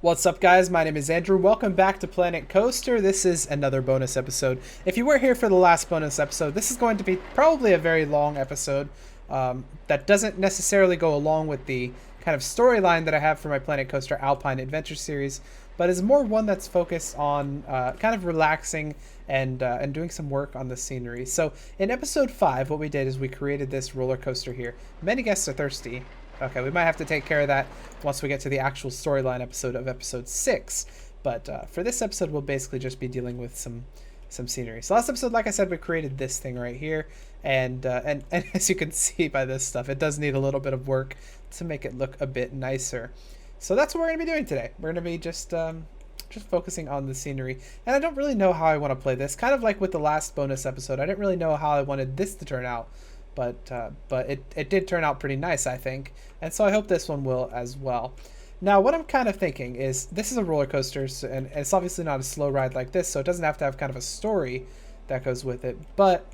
What's up, guys? My name is Andrew. Welcome back to Planet Coaster. This is another bonus episode. If you were here for the last bonus episode, this is going to be probably a very long episode that doesn't necessarily go along with the kind of storyline that I have for my Planet Coaster Alpine Adventure series, but is more one that's focused on kind of relaxing and doing some work on the scenery. So in episode 5, what we did is we created this roller coaster here. Many guests are thirsty. Okay, we might have to take care of that once we get to the actual storyline episode of episode 6. But for this episode, we'll basically just be dealing with some scenery. So last episode, like I said, we created this thing right here. And as you can see by this stuff, it does need a little bit of work to make it look a bit nicer. So that's what we're going to be doing today. We're going to be just focusing on the scenery. And I don't really know how I want to play this. Kind of like with the last bonus episode, I didn't really know how I wanted this to turn out. But it did turn out pretty nice, I think. And so I hope this one will as well. Now, what I'm kind of thinking is this is a roller coaster, and it's obviously not a slow ride like this, so it doesn't have to have kind of a story that goes with it. But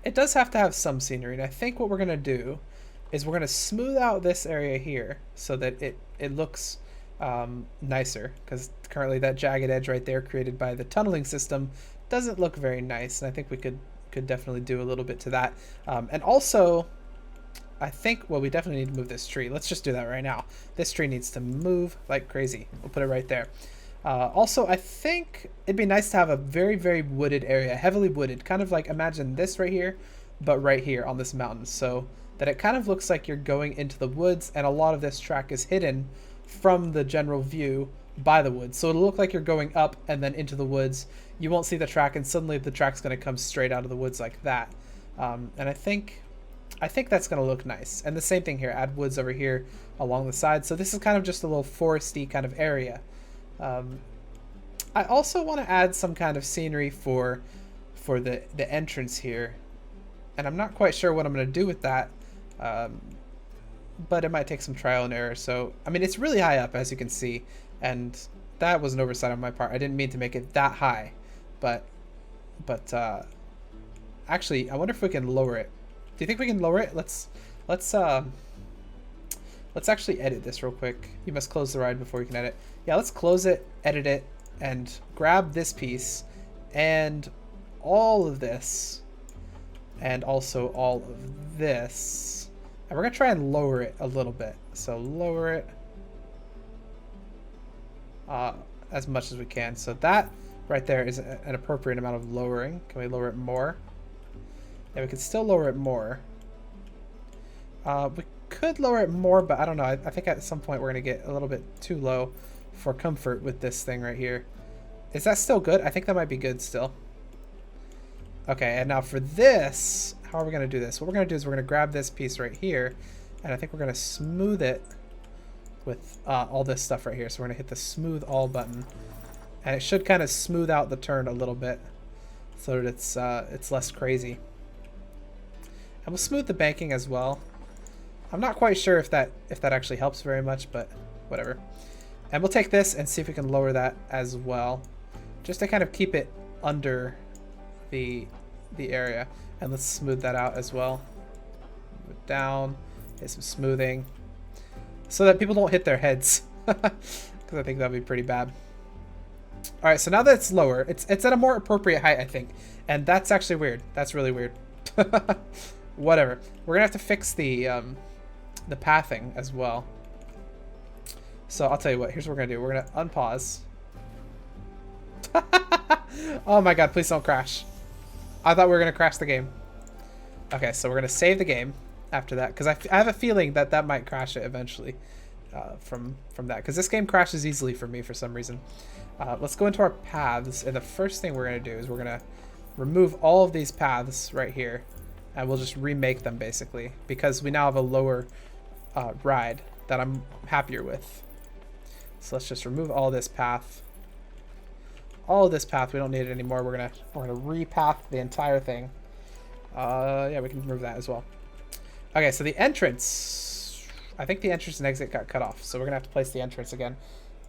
it does have to have some scenery. And I think what we're going to do is we're going to smooth out this area here so that it looks nicer. Because currently that jagged edge right there created by the tunneling system doesn't look very nice. And I think we could definitely do a little bit to that. And also, I think, well, we definitely need to move this tree. Let's just do that right now. This tree needs to move like crazy. We'll put it right there. Also, I think it'd be nice to have a very, very wooded area, heavily wooded, kind of like imagine this right here, but right here on this mountain, so that it kind of looks like you're going into the woods, and a lot of this track is hidden from the general view by the woods. So it'll look like you're going up and then into the woods. You won't see the track, and suddenly the track's going to come straight out of the woods like that. And I think that's going to look nice. And the same thing here, add woods over here along the side. So this is kind of just a little foresty kind of area. I also want to add some kind of scenery for the entrance here. And I'm not quite sure what I'm going to do with that. But it might take some trial and error. So, I mean, it's really high up, as you can see. And that was an oversight on my part. I didn't mean to make it that high. But actually, I wonder if we can lower it. Do you think we can lower it? Let's actually edit this real quick. You must close the ride before you can edit. Yeah, let's close it, edit it, and grab this piece and all of this and also all of this. And we're gonna try and lower it a little bit. So lower it as much as we can. So that right there is an appropriate amount of lowering. Can we lower it more? Yeah, we can still lower it more. We could lower it more, but I don't know. I think at some point we're going to get a little bit too low for comfort with this thing right here. Is that still good? I think that might be good still. Okay, and now for this, how are we going to do this? What we're going to do is we're going to grab this piece right here, and I think we're going to smooth it with all this stuff right here. So we're going to hit the smooth all button. And it should kind of smooth out the turn a little bit so that it's less crazy. And we'll smooth the banking as well. I'm not quite sure if that actually helps very much, but whatever. And we'll take this and see if we can lower that as well, just to kind of keep it under the area. And let's smooth that out as well. Move it down, hit some smoothing, so that people don't hit their heads, because I think that'd be pretty bad. All right, so now that it's lower, it's at a more appropriate height, I think, and that's actually weird. That's really weird. Whatever. We're gonna have to fix the pathing as well. So I'll tell you what. Here's what we're gonna do. We're gonna unpause. Oh my god! Please don't crash. I thought we were gonna crash the game. Okay, so we're gonna save the game after that, because I have a feeling that might crash it eventually from that, because this game crashes easily for me for some reason. Let's go into our paths, and the first thing we're gonna do is we're gonna remove all of these paths right here. And we'll just remake them, basically, because we now have a lower ride that I'm happier with. So let's just remove all this path. All of this path, we don't need it anymore. We're gonna repath the entire thing. Yeah, we can remove that as well. Okay, so the entrance. I think the entrance and exit got cut off, so we're gonna have to place the entrance again.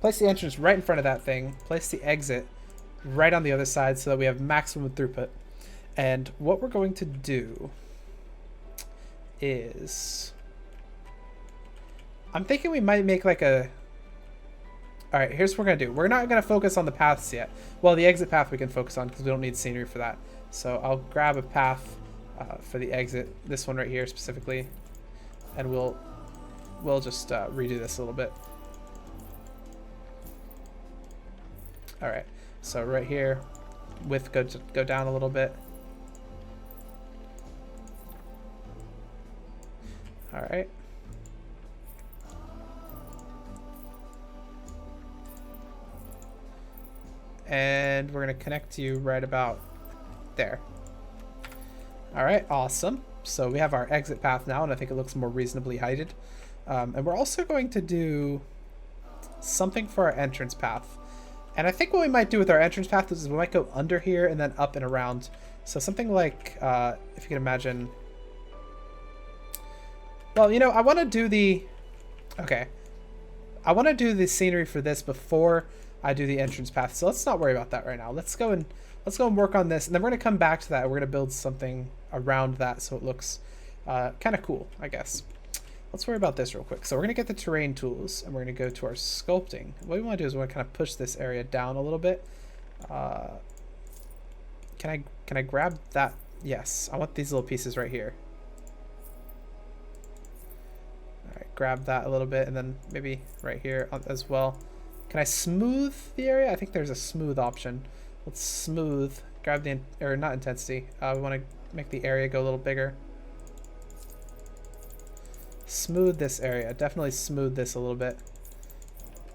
Place the entrance right in front of that thing. Place the exit right on the other side so that we have maximum throughput. And what we're going to do is, I'm thinking we might make like a All right, here's what we're gonna do. We're not gonna focus on the paths yet. Well, the exit path we can focus on because we don't need scenery for that. So I'll grab a path for the exit, this one right here specifically, and we'll just redo this a little bit. All right, so right here, width go down a little bit. All right. And we're going to connect you right about there. All right, awesome. So we have our exit path now, and I think it looks more reasonably heighted. And we're also going to do something for our entrance path. And I think what we might do with our entrance path is we might go under here and then up and around. So something like, if you can imagine... Well, you know, I want to do the... Okay. I want to do the scenery for this before I do the entrance path. So let's not worry about that right now. Let's go and work on this. And then we're going to come back to that. We're going to build something around that so it looks kind of cool, I guess. Let's worry about this real quick. So we're going to get the terrain tools and we're going to go to our sculpting. What we want to do is we want to kind of push this area down a little bit. Can I grab that? Yes. I want these little pieces right here. All right, grab that a little bit and then maybe right here as well. Can I smooth the area? I think there's a smooth option. Let's smooth. Grab the, or not intensity. We want to make the area go a little bigger. Smooth this area. Definitely smooth this a little bit.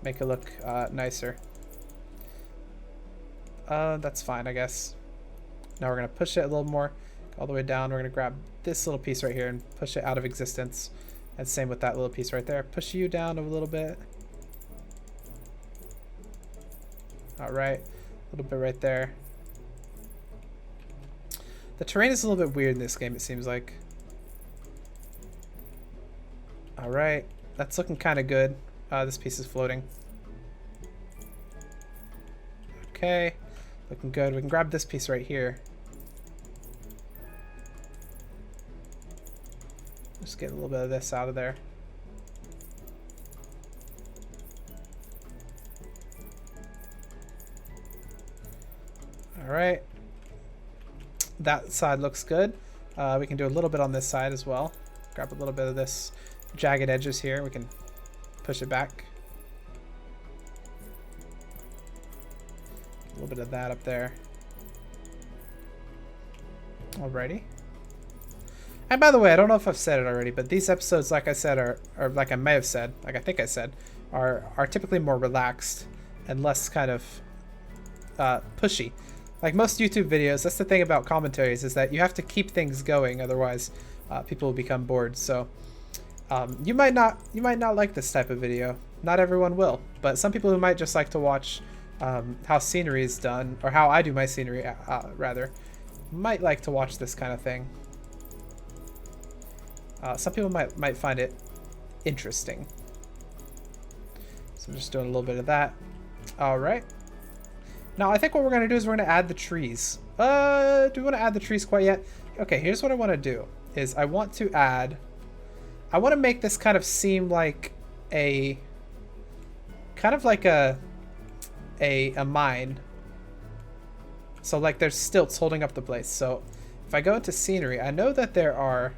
Make it look nicer. That's fine, I guess. Now we're going to push it a little more. All the way down. We're going to grab this little piece right here and push it out of existence. And same with that little piece right there. Push you down a little bit. Alright, a little bit right there. The terrain is a little bit weird in this game, it seems like. Alright, that's looking kind of good. This piece is floating. Okay, looking good. We can grab this piece right here. Just get a little bit of this out of there. Alright, that side looks good. We can do a little bit on this side as well. Grab a little bit of this jagged edges here. We can push it back. A little bit of that up there. Alrighty. And by the way, I don't know if I've said it already, but these episodes, like I said, or like I may have said, like I think I said, are typically more relaxed and less kind of pushy. Like most YouTube videos, that's the thing about commentaries, is that you have to keep things going, otherwise people will become bored. So you might not like this type of video. Not everyone will, but some people who might just like to watch how scenery is done, or how I do my scenery rather, might like to watch this kind of thing. Some people might find it interesting. So I'm just doing a little bit of that. All right. Now, I think what we're going to do is we're going to add the trees. Do we want to add the trees quite yet? Okay, here's what I want to do. Is I want to make this kind of seem like a... kind of like a mine. So, like, there's stilts holding up the place. So, if I go into scenery, I know that there are...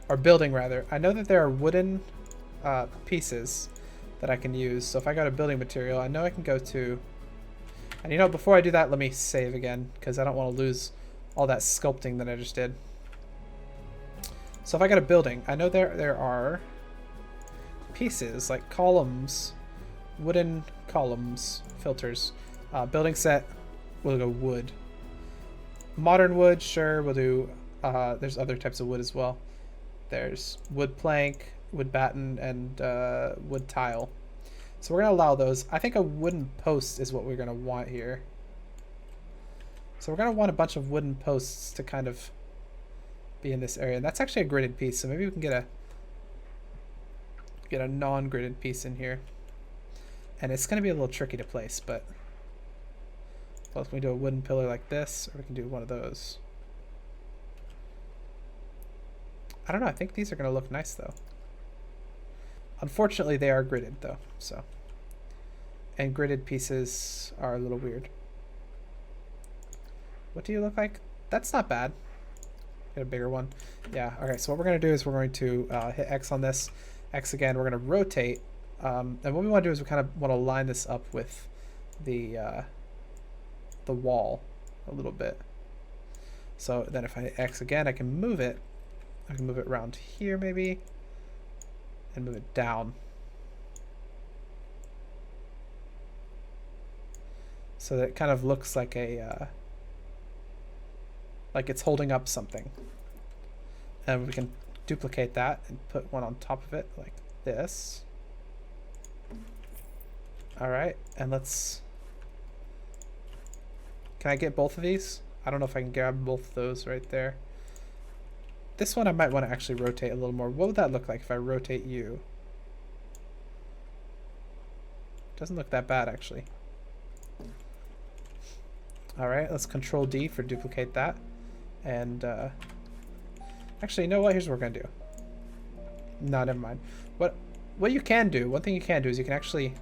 or building, rather. I know that there are wooden pieces that I can use. So, if I go to building material, I know I can go to... And you know, before I do that, let me save again, because I don't want to lose all that sculpting that I just did. So if I got a building, I know there are pieces, like columns, wooden columns, filters. Building set, we'll go wood. Modern wood, sure, we'll do, there's other types of wood as well. There's wood plank, wood batten, and wood tile. So we're going to allow those. I think a wooden post is what we're going to want here. So we're going to want a bunch of wooden posts to kind of be in this area. And that's actually a gridded piece, so maybe we can get a non-gridded piece in here. And it's going to be a little tricky to place, but both we do a wooden pillar like this, or we can do one of those. I don't know. I think these are going to look nice, though. Unfortunately, they are gridded, though, so And gridded pieces are a little weird. What do you look like? That's not bad. Get a bigger one. Yeah, okay, so what we're going to do is we're going to hit X on this. X again, we're going to rotate. And what we want to do is we kind of want to line this up with the wall a little bit. So then if I hit X again, I can move it. I can move it around here maybe and move it down. So that it kind of looks like a like it's holding up something. And we can duplicate that and put one on top of it like this. All right, and let's, can I get both of these? I don't know if I can grab both of those right there. This one I might want to actually rotate a little more. What would that look like if I rotate you? Doesn't look that bad actually. All right, let's Control D for duplicate that. And actually, you know what? Here's what we're gonna do. No, never mind. What you can do, one thing you can do is you can actually,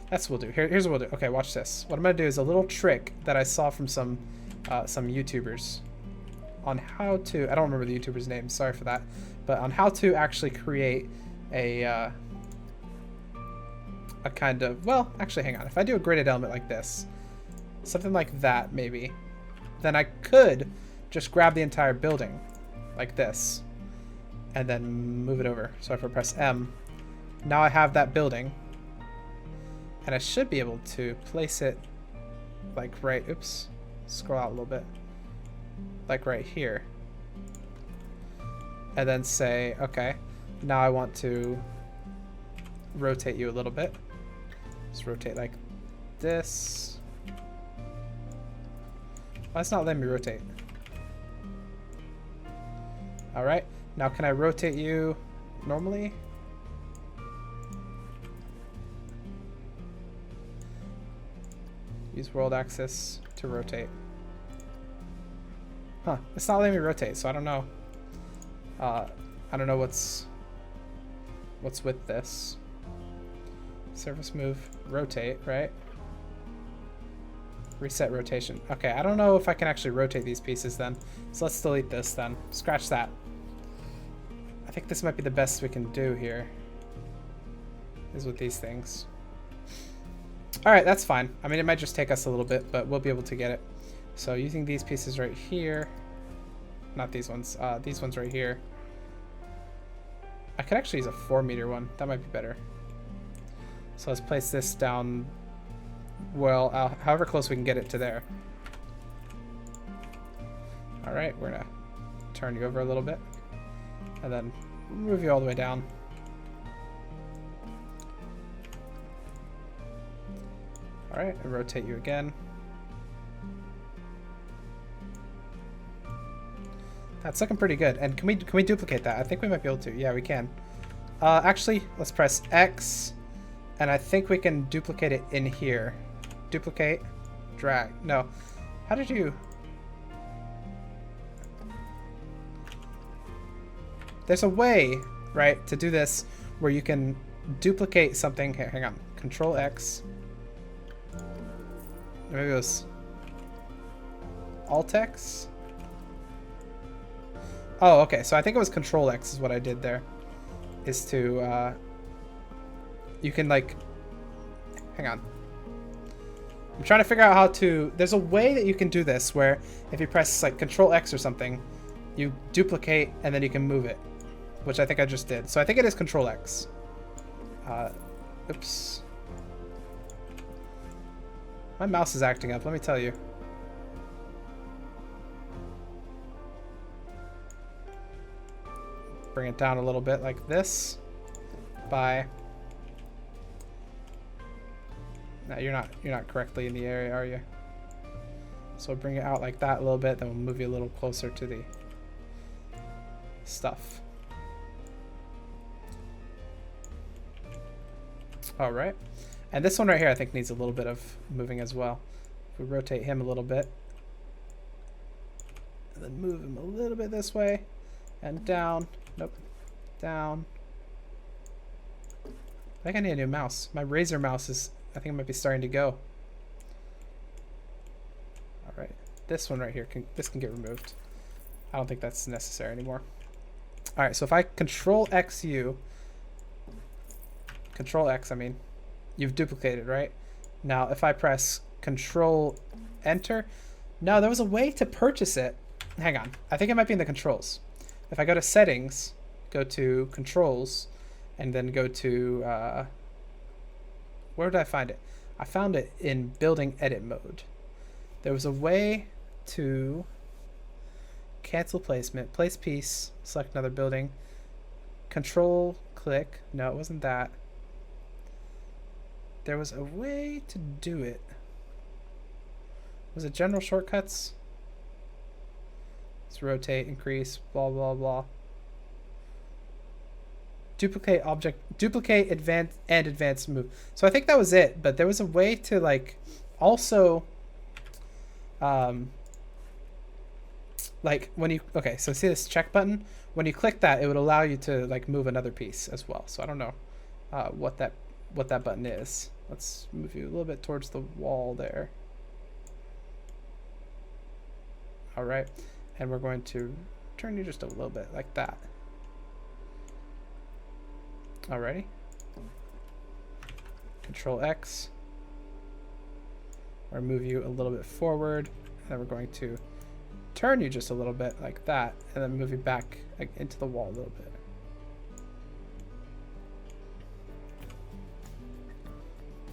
that's what we'll do. Here's what we'll do. Okay, watch this. What I'm gonna do is a little trick that I saw from some YouTubers on how to, I don't remember the YouTuber's name, sorry for that, but on how to actually create a kind of, well, actually, hang on. If I do a gridded element like this, something like that maybe, then I could just grab the entire building like this and then move it over. So if I press M, now I have that building and I should be able to place it like right, oops, scroll out a little bit, like right here. And then say, okay, now I want to rotate you a little bit. Just rotate like this. Why it's not letting me rotate? All right, now can I rotate you normally? Use world axis to rotate. Huh, it's not letting me rotate, so I don't know. I don't know what's with this. Surface move, rotate, right? Reset rotation. Okay, I don't know if I can actually rotate these pieces then. So let's delete this then. Scratch that. I think this might be the best we can do here, is with these things. All right, that's fine. I mean, it might just take us a little bit, but we'll be able to get it. So using these pieces right here, not these ones right here. I could actually use a 4-meter one. That might be better. So let's place this down, well, however close we can get it to there. All right, we're gonna turn you over a little bit and then move you all the way down. All right, and rotate you again. That's looking pretty good. And can we duplicate that? I think we might be able to. Yeah, we can. Actually, let's press X, and I think we can duplicate it in here. Duplicate, drag. No, how did you? There's a way, right, to do this where you can duplicate something. Here, hang on. Control X. Maybe it was Alt X. Oh, okay. So I think it was Control X is what I did there. Is to, you can like, hang on. I'm trying to figure out how to, there's a way that you can do this where if you press like Control X or something, you duplicate and then you can move it, which I think I just did. So I think it is Control X. Oops. My mouse is acting up, let me tell you. Bring it down a little bit like this. Bye. No, you're not correctly in the area, are you? So bring it out like that a little bit, then we'll move you a little closer to the stuff. All right. And this one right here I think needs a little bit of moving as well. If we rotate him a little bit, and then move him a little bit this way, and down. Nope. Down. I think I need a new mouse. My Razer mouse I think it might be starting to go. All right, this one right here this can get removed. I don't think that's necessary anymore. All right, so if I Control X you, Control X, I mean, you've duplicated, right? Now if I press Control Enter, no, there was a way to purchase it. Hang on, I think it might be in the controls. If I go to Settings, go to Controls, and then go to where did I find it? I found it in Building Edit mode. There was a way to cancel placement, place piece, select another building, Control click. No, it wasn't that. There was a way to do it. Was it general shortcuts? Let's rotate, increase, blah, blah, blah. Duplicate object, duplicate, advance, and advance move. So I think that was it, but there was a way to like also like when you, okay, so see this check button? When you click that, it would allow you to like move another piece as well. So I don't know what that button is. Let's move you a little bit towards the wall there. All right, and we're going to turn you just a little bit like that. Alrighty. Control X. Or move you a little bit forward. And then we're going to turn you just a little bit like that. And then move you back into the wall a little bit.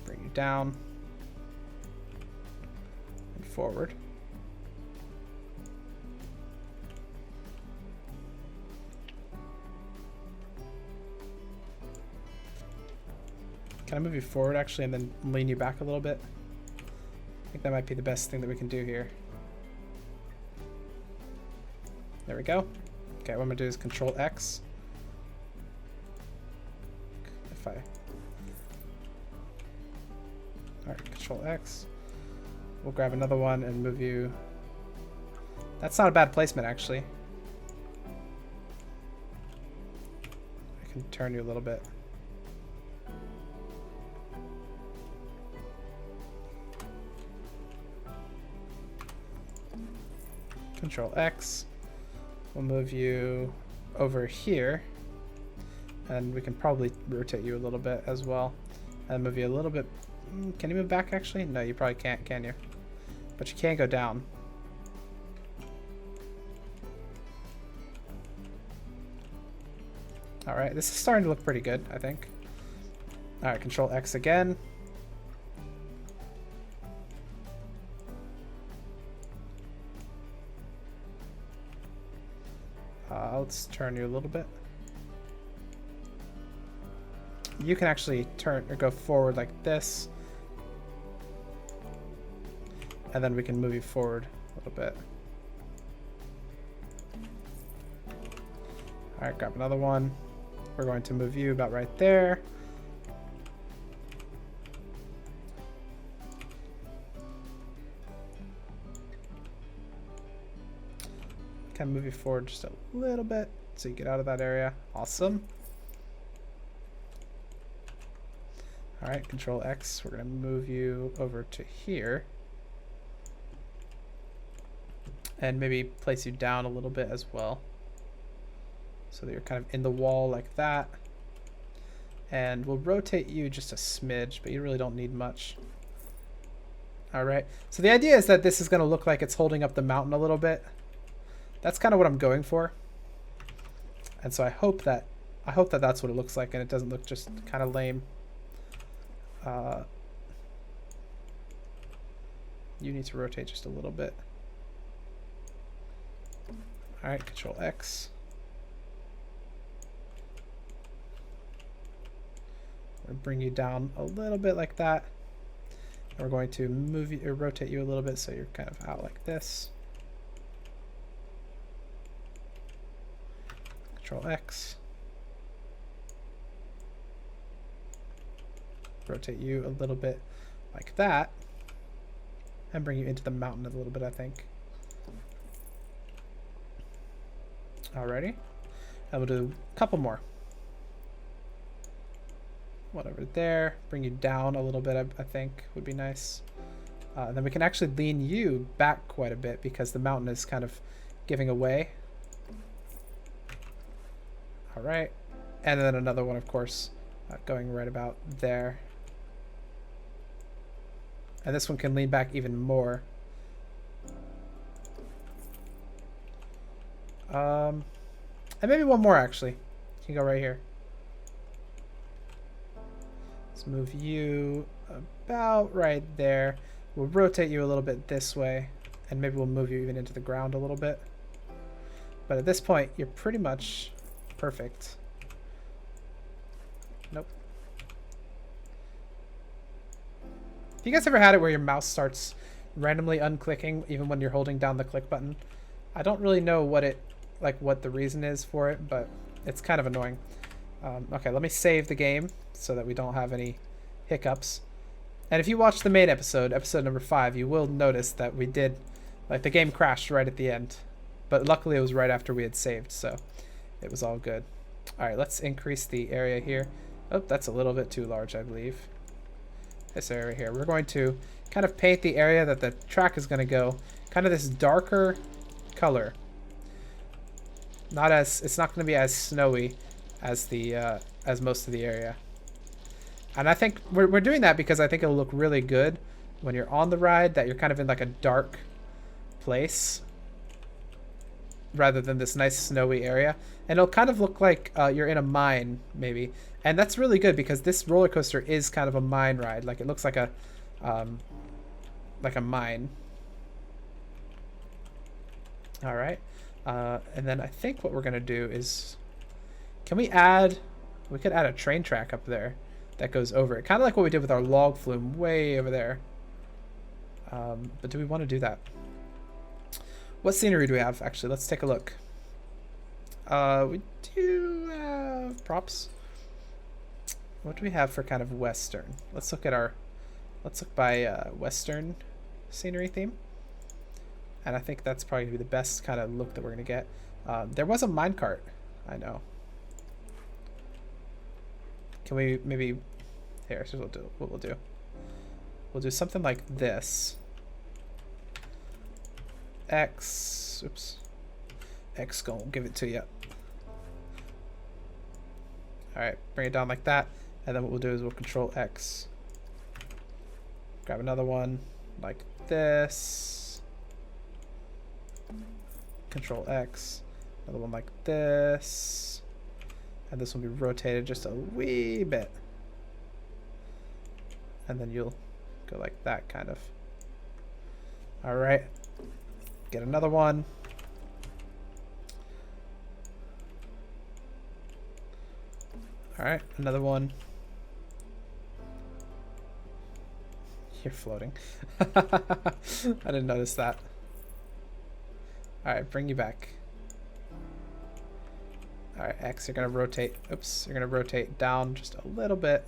Bring you down. And forward. Can I move you forward actually and then lean you back a little bit? I think that might be the best thing that we can do here. There we go. Okay, what I'm gonna do is Control X. Alright, Control X. We'll grab another one and move you. That's not a bad placement actually. I can turn you a little bit. Control X. We'll move you over here, and we can probably rotate you a little bit as well, and move you a little bit. Can you move back actually? No, you probably can't, can you? But you can go down. All right, this is starting to look pretty good, I think. All right, Control X again. Let's turn you a little bit. You can actually turn or go forward like this. And then we can move you forward a little bit. All right, grab another one. We're going to move you about right there. Can move you forward just a little bit so you get out of that area. Awesome. All right, Control X. We're going to move you over to here. And maybe place you down a little bit as well, so that you're kind of in the wall like that. And we'll rotate you just a smidge, but you really don't need much. All right, so the idea is that this is going to look like it's holding up the mountain a little bit. That's kind of what I'm going for. And so I hope that that's what it looks like and it doesn't look just kind of lame. You need to rotate just a little bit. All right, Control X. We'll bring you down a little bit like that. And we're going to move you or rotate you a little bit so you're kind of out like this. Control X. Rotate you a little bit like that. And bring you into the mountain a little bit, I think. Alrighty. And we'll do a couple more. one over there. Bring you down a little bit, I think would be nice. And then we can actually lean you back quite a bit because the mountain is kind of giving away. All right. And then another one, of course, going right about there. And this one can lean back even more. And maybe one more, actually. You can go right here. Let's move you about right there. We'll rotate you a little bit this way, and maybe we'll move you even into the ground a little bit. But at this point, you're pretty much perfect. Nope. Have you guys ever had it where your mouse starts randomly unclicking even when you're holding down the click button? I don't really know what the reason is for it, but it's kind of annoying. Okay, let me save the game so that we don't have any hiccups. And if you watch the main episode, episode number 5, you will notice that we did, the game crashed right at the end. But luckily it was right after we had saved, so it was all good. All right, let's increase the area here. Oh, that's a little bit too large, I believe. This area here. We're going to kind of paint the area that the track is going to go, kind of this darker color. It's not going to be as snowy as the as most of the area. And I think we're doing that because I think it'll look really good when you're on the ride, that you're kind of in like a dark place rather than this nice snowy area. And it'll kind of look like you're in a mine, maybe. And that's really good because this roller coaster is kind of a mine ride. Like, it looks like a mine. All right. And then I think what we're going to do is, we could add a train track up there that goes over it. Kind of like what we did with our log flume way over there. But do we want to do that? What scenery do we have? Actually, let's take a look. We do have props. What do we have for kind of Western? Let's look by Western scenery theme. And I think that's probably going to be the best kind of look that we're going to get. There was a minecart, I know. Can we maybe... Here, here's what we'll do. We'll do something like this. X... Oops. X gonna give it to you. Alright, bring it down like that. And then what we'll do is we'll control X. Grab another one like this. Control X. Another one like this. And this will be rotated just a wee bit. And then you'll go like that, kind of. Alright. Get another one. Alright, another one. You're floating. I didn't notice that. Alright, bring you back. Alright, X, you're going to rotate. Oops, you're going to rotate down just a little bit.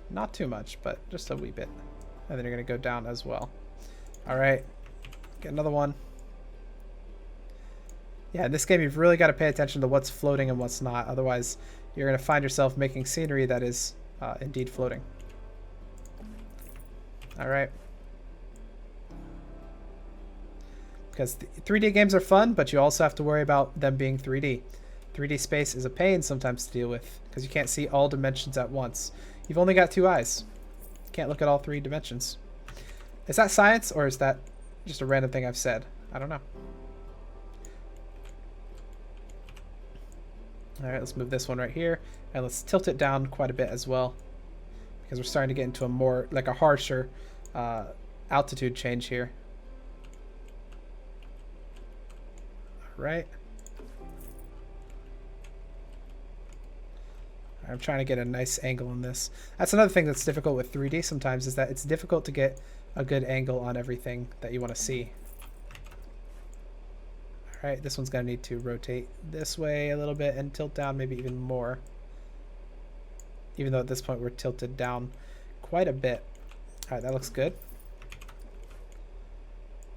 Not too much, but just a wee bit. And then you're going to go down as well. Alright, get another one. Yeah, in this game you've really got to pay attention to what's floating and what's not. Otherwise, you're going to find yourself making scenery that is indeed floating. Alright. Because 3D games are fun, but you also have to worry about them being 3D. 3D space is a pain sometimes to deal with, because you can't see all dimensions at once. You've only got 2 eyes. You can't look at all 3 dimensions. Is that science, or is that just a random thing I've said? I don't know. Alright, let's move this one right here, and let's tilt it down quite a bit as well, because we're starting to get into a more, like a harsher altitude change here. Right. I'm trying to get a nice angle on this. That's another thing that's difficult with 3D sometimes, is that it's difficult to get a good angle on everything that you want to see. Alright, this one's going to need to rotate this way a little bit and tilt down maybe even more. Even though at this point we're tilted down quite a bit. Alright, that looks good.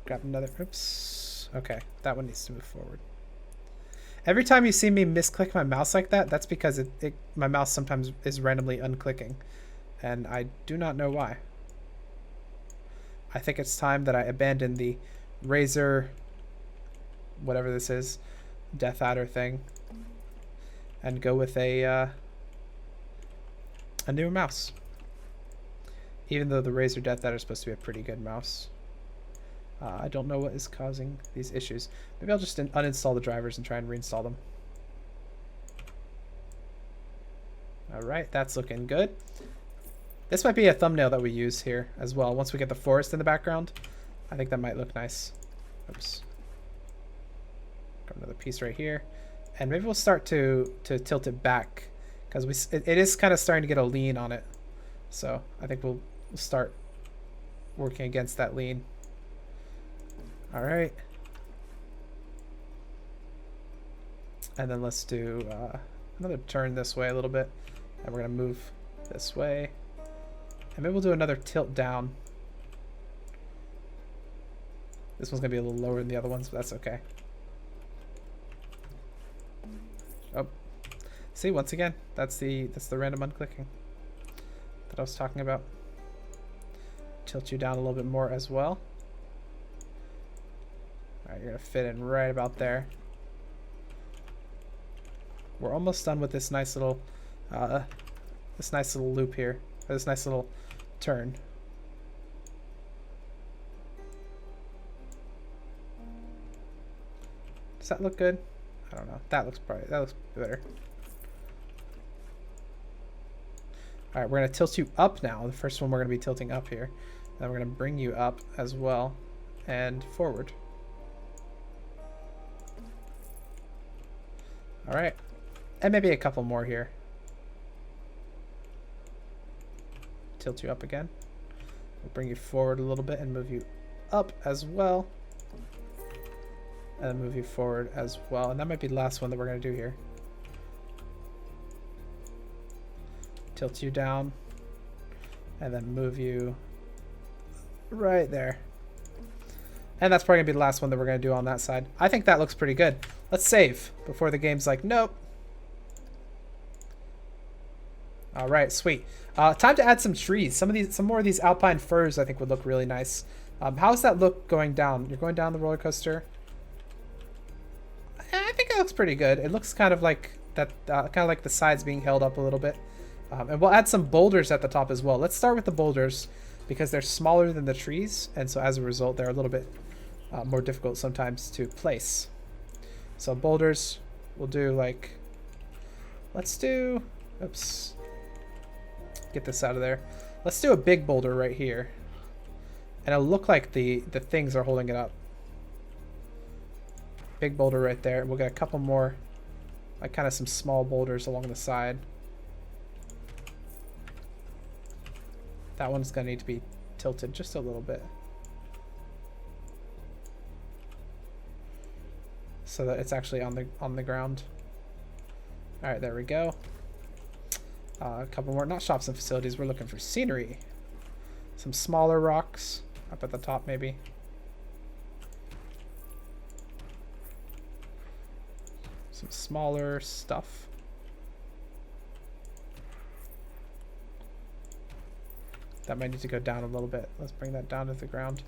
Grab another, oops. Okay, that one needs to move forward. Every time you see me misclick my mouse like that, that's because my mouse sometimes is randomly unclicking. And I do not know why. I think it's time that I abandon the Razer, whatever this is, Death Adder thing, and go with a newer mouse. Even though the Razer Death Adder is supposed to be a pretty good mouse. I don't know what is causing these issues. Maybe I'll just uninstall the drivers and try and reinstall them. Alright, that's looking good. This might be a thumbnail that we use here as well. Once we get the forest in the background, I think that might look nice. Oops. Got another piece right here. And maybe we'll start to tilt it back, because it is kind of starting to get a lean on it. So I think we'll start working against that lean. All right. And then let's do another turn this way a little bit. And we're going to move this way. And maybe we'll do another tilt down. This one's going to be a little lower than the other ones, but that's okay. Oh. See, once again, that's the random unclicking that I was talking about. Tilt you down a little bit more as well. Alright, you're going to fit in right about there. We're almost done with this nice little loop here. Or this nice little turn. Does that look good? I don't know. That looks better. Alright, we're going to tilt you up now. The first one we're going to be tilting up here. Then we're going to bring you up as well and forward. Alright. And maybe a couple more here. Tilt you up again. We'll bring you forward a little bit and move you up as well. And then move you forward as well. And that might be the last one that we're going to do here. Tilt you down. And then move you right there. And that's probably going to be the last one that we're going to do on that side. I think that looks pretty good. Let's save before the game's like, nope. All right, sweet. Time to add some trees. Some more of these Alpine firs I think would look really nice. How's that look going down? You're going down the roller coaster. I think it looks pretty good. It looks kind of like that, kind of like the sides being held up a little bit. And we'll add some boulders at the top as well. Let's start with the boulders because they're smaller than the trees, and so as a result, they're a little bit more difficult sometimes to place. So boulders, we'll do like, let's do, oops, get this out of there. Let's do a big boulder right here, and it'll look like the things are holding it up. Big boulder right there. We'll get a couple more, like kind of some small boulders along the side. That one's gonna need to be tilted just a little bit, so that it's actually on the ground. All right, there we go. A couple more, not shops and facilities. We're looking for scenery. Some smaller rocks up at the top, maybe. Some smaller stuff. That might need to go down a little bit. Let's bring that down to the ground.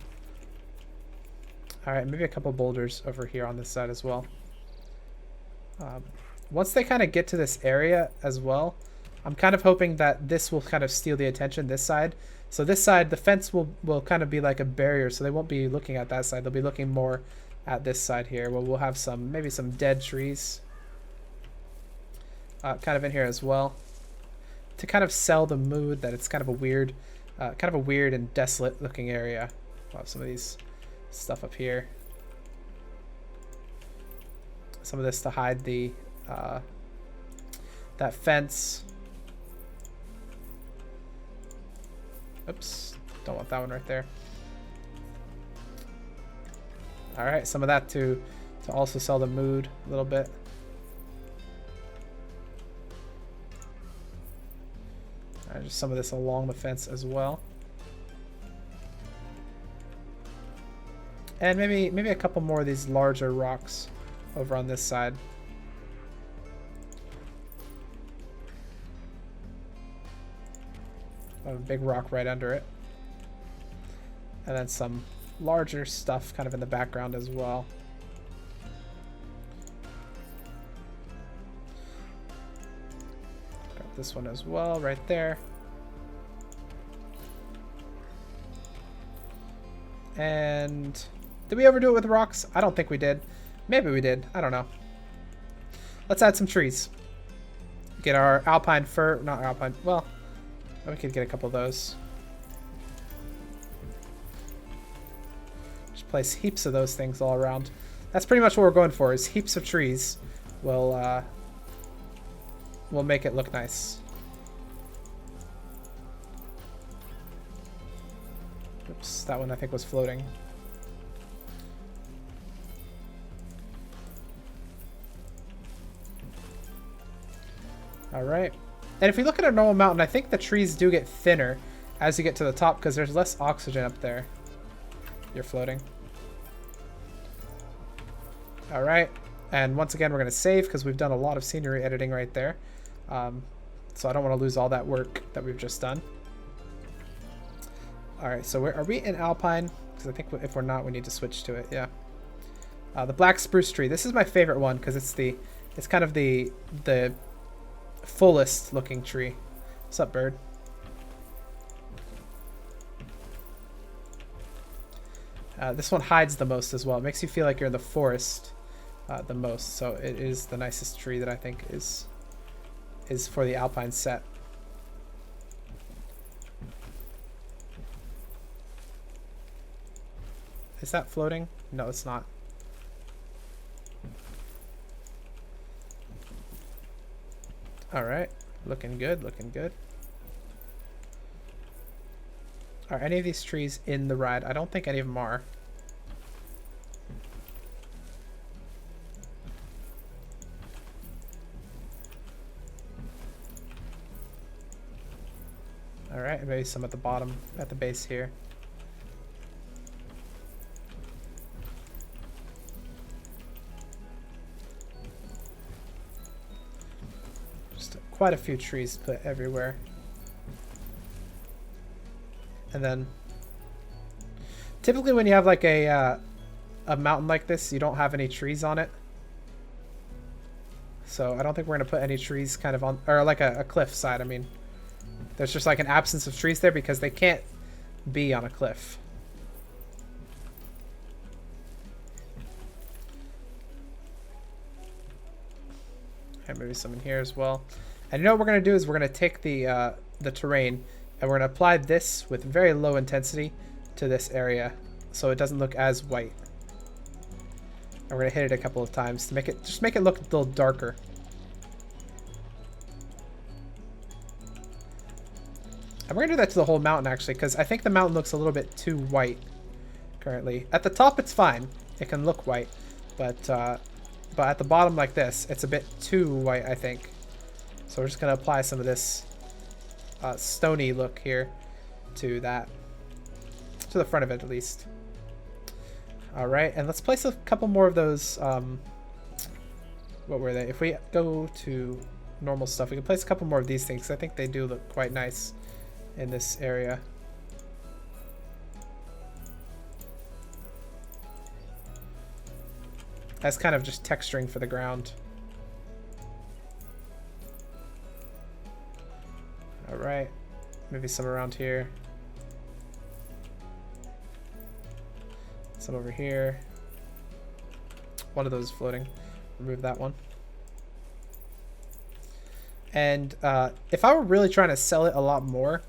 All right, maybe a couple boulders over here on this side as well. Once they kind of get to this area as well, I'm kind of hoping that this will kind of steal the attention, this side. So this side, the fence will kind of be like a barrier, so they won't be looking at that side. They'll be looking more at this side here, where we'll have maybe some dead trees kind of in here as well, to kind of sell the mood that it's kind of a weird and desolate looking area. We'll have some of these stuff up here. Some of this to hide the that fence. Oops, don't want that one right there. All right, some of that to also sell the mood a little bit. All right, just some of this along the fence as well. And maybe a couple more of these larger rocks over on this side. A big rock right under it. And then some larger stuff kind of in the background as well. Got this one as well right there. And did we ever do it with rocks? I don't think we did. Maybe we did. I don't know. Let's add some trees. Get our Alpine fir. Not Alpine. Well, we could get a couple of those. Just place heaps of those things all around. That's pretty much what we're going for, is heaps of trees. We'll make it look nice. Oops, that one I think was floating. Alright. And if we look at a normal mountain, I think the trees do get thinner as you get to the top because there's less oxygen up there. You're floating. Alright. And once again, we're going to save because we've done a lot of scenery editing right there. So I don't want to lose all that work that we've just done. Alright, so are we in Alpine? Because I think if we're not, we need to switch to it. Yeah. The black spruce tree. This is my favorite one because it's kind of the fullest looking tree. What's up, bird? This one hides the most as well. It makes you feel like you're in the forest the most. So it is the nicest tree that I think is for the Alpine set. Is that floating? No, it's not. All right, looking good, looking good. Are any of these trees in the ride? I don't think any of them are. All right, maybe some at the bottom, at the base here. Quite a few trees put everywhere. And then typically when you have like a mountain like this, you don't have any trees on it. So I don't think we're gonna put any trees kind of on, or like a cliff side. I mean, there's just like an absence of trees there because they can't be on a cliff. And maybe some in here as well. And you know what we're going to do is we're going to take the terrain and we're going to apply this with very low intensity to this area so it doesn't look as white. And we're going to hit it a couple of times to make it look a little darker. And we're going to do that to the whole mountain actually because I think the mountain looks a little bit too white currently. At the top it's fine. It can look white, but at the bottom like this, it's a bit too white, I think. So we're just going to apply some of this stony look here to that, to the front of it at least. All right, and let's place a couple more of those. What were they? If we go to normal stuff, we can place a couple more of these things. I think they do look quite nice in this area. That's kind of just texturing for the ground. All right, maybe some around here. Some over here. One of those is floating. Remove that one. And if I were really trying to sell it a lot more,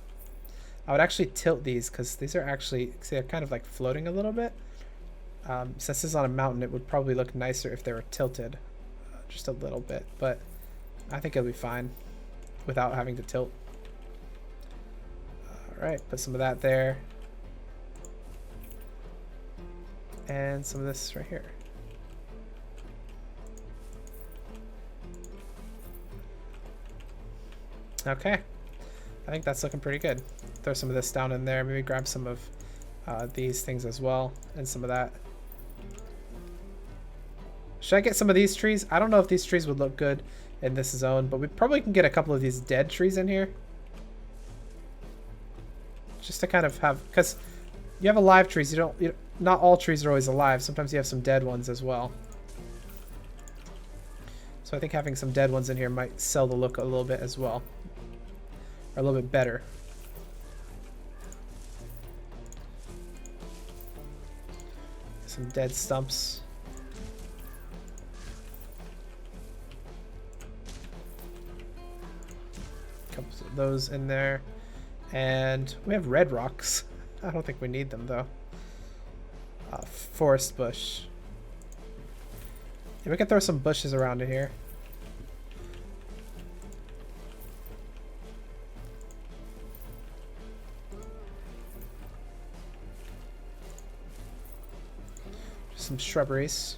I would actually tilt these because these are actually, see, they're kind of like floating a little bit. Since this is on a mountain, it would probably look nicer if they were tilted just a little bit, but I think it'll be fine without having to tilt. All right, put some of that there. And some of this right here. Okay, I think that's looking pretty good. Throw some of this down in there, maybe grab some of these things as well, and some of that. Should I get some of these trees? I don't know if these trees would look good in this zone, but we probably can get a couple of these dead trees in here. just to kind of have, because you have alive trees. Not all trees are always alive. Sometimes you have some dead ones as well. So I think having some dead ones in here might sell the look a little bit as well, or a little bit better. Some dead stumps. Couple of those in there. And we have red rocks. I don't think we need them though. Forest bush. Yeah, we can throw some bushes around in here. Some shrubberies.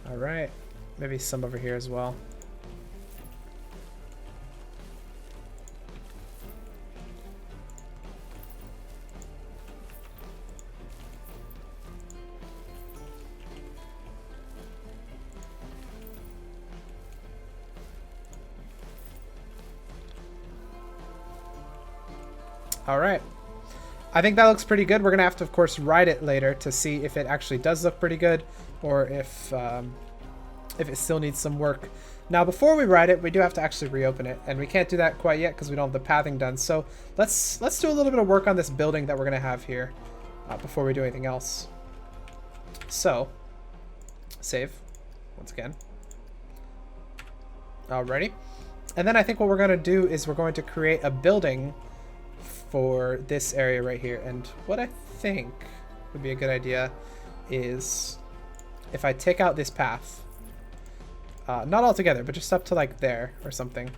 All right, maybe some over here as well. All right. I think that looks pretty good. We're going to have to, of course, ride it later to see if it actually does look pretty good or if it still needs some work. Now, before we ride it, we do have to actually reopen it, and we can't do that quite yet because we don't have the pathing done. So let's do a little bit of work on this building that we're going to have here before we do anything else. So, save once again. Alrighty. And then I think what we're going to do is we're going to create a building for this area right here. And what I think would be a good idea is if I take out this path, not all together, but just up to like there or something,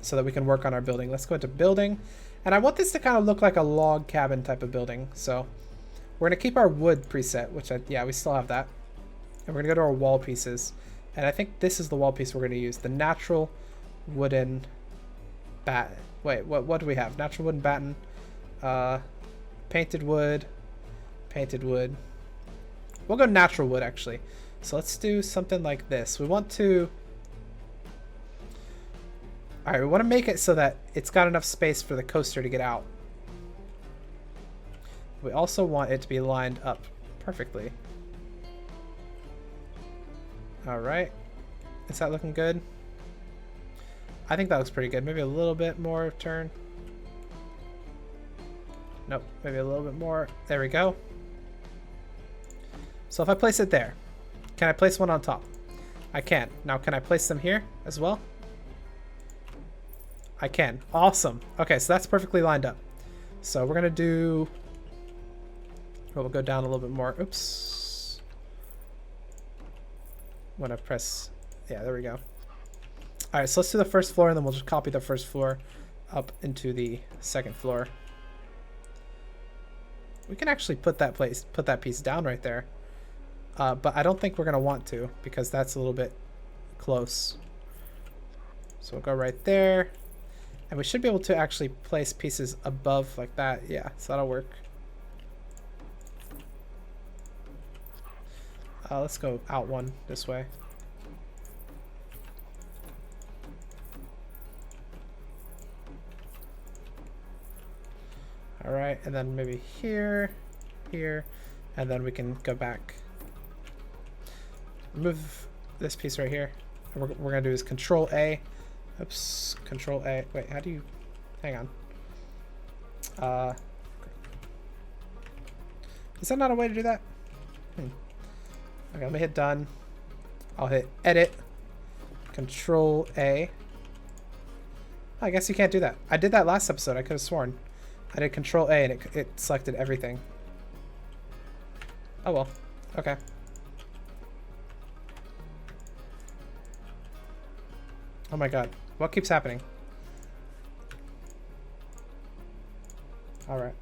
so that we can work on our building. Let's go into building, and I want this to kind of look like a log cabin type of building. So we're gonna keep our wood preset, which yeah, we still have that, and we're gonna go to our wall pieces, and I think this is the wall piece we're gonna use, the natural wooden bat. Wait, what do we have? Natural wooden batten, painted wood, painted wood. We'll go natural wood actually. So let's do something like this. We want to, all right, we want to make it so that it's got enough space for the coaster to get out. We also want it to be lined up perfectly. All right, is that looking good? I think that looks pretty good. Maybe a little bit more turn. Nope, maybe a little bit more. There we go. So if I place it there, can I place one on top? I can. Now can I place them here as well? I can. Awesome. Okay, so that's perfectly lined up. So we're gonna do, well, we'll go down a little bit more. Oops. When I press, yeah, there we go. All right, so let's do the first floor, and then we'll just copy the first floor up into the second floor. We can actually put that piece down right there, but I don't think we're gonna want to because that's a little bit close. So we'll go right there, and we should be able to actually place pieces above like that. Yeah, so that'll work. Let's go out one this way. All right, and then maybe here, here, and then we can go back. Move this piece right here. And we're gonna do is Control A. Oops, Control A. Wait, how do you? Hang on. Is that not a way to do that? Okay, let me hit done. I'll hit Edit. Control A. I guess you can't do that. I did that last episode. I could have sworn. I did Control A and it selected everything. Oh well. Okay. Oh my god. What keeps happening? Alright.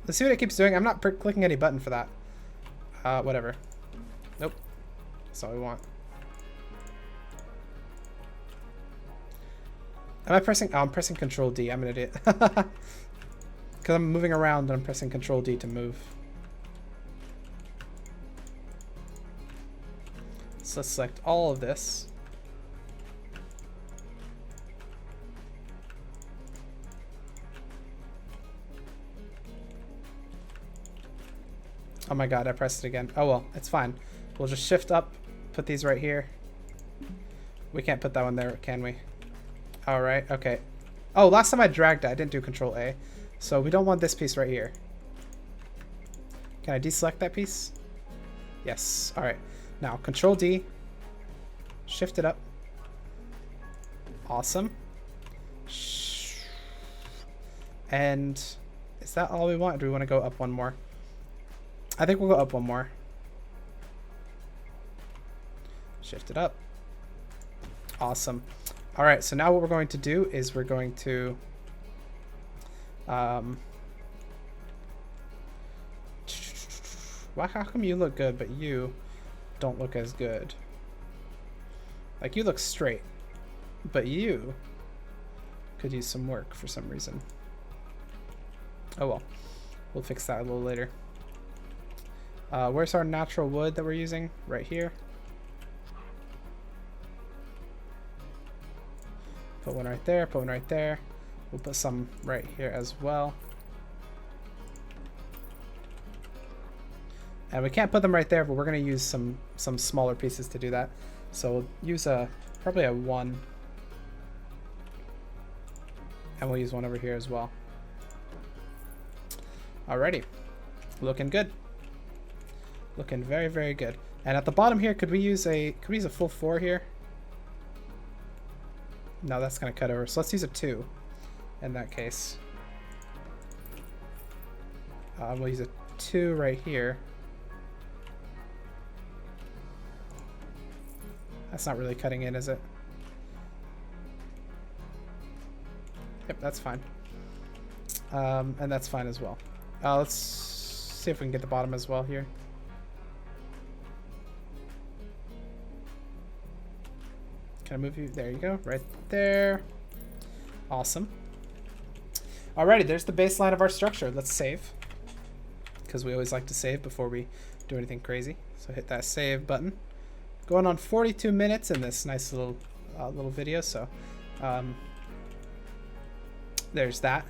Let's see what it keeps doing. I'm not clicking any button for that. Whatever. Nope. That's all we want. Am I pressing? Oh, I'm pressing Control D. I'm an idiot. Because I'm moving around and I'm pressing Control D to move. So let's select all of this. Oh my god, I pressed it again. Oh well, it's fine. We'll just shift up, put these right here. We can't put that one there, can we? Alright, okay. Oh, last time I dragged it, I didn't do Control A. So we don't want this piece right here. Can I deselect that piece? Yes. Alright. Now, Control D. Shift it up. Awesome. And is that all we want? Or do we want to go up one more? I think we'll go up one more. Shift it up. Awesome. All right, so now what we're going to do is we're going to how come you look good but you don't look as good? Like, you look straight, but you could use some work for some reason. Oh well, we'll fix that a little later. Where's our natural wood that we're using? Right here. Put one right there, put one right there. We'll put some right here as well. And we can't put them right there, but we're going to use some smaller pieces to do that. So we'll use probably a 1. And we'll use one over here as well. Alrighty. Looking good. Looking very, very good. And at the bottom here, could we use a full 4 here? No, that's going to cut over. So let's use a 2 in that case. We'll use a 2 right here. That's not really cutting in, is it? Yep, that's fine. And that's fine as well. Let's see if we can get the bottom as well here. Can I move you? There you go, right there. Awesome. Alrighty, there's the baseline of our structure. Let's save, because we always like to save before we do anything crazy. So hit that save button. Going on 42 minutes in this nice little video. So there's that.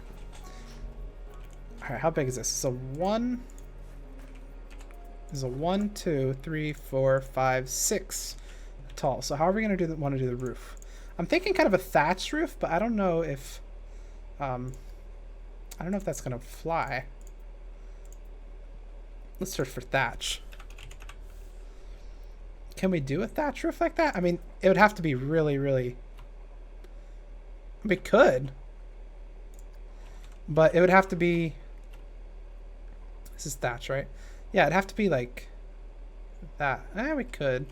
All right, how big is this? It's a 1. This is a 1, 2, 3, 4, 5, 6 tall. So how are we gonna want to do the roof? I'm thinking kind of a thatched roof, but I don't know if that's gonna fly. Let's search for thatch. Can we do a thatch roof like that? I mean, it would have to be really, really... We could. But it would have to be... This is thatch, right? Yeah, it'd have to be like that. We could.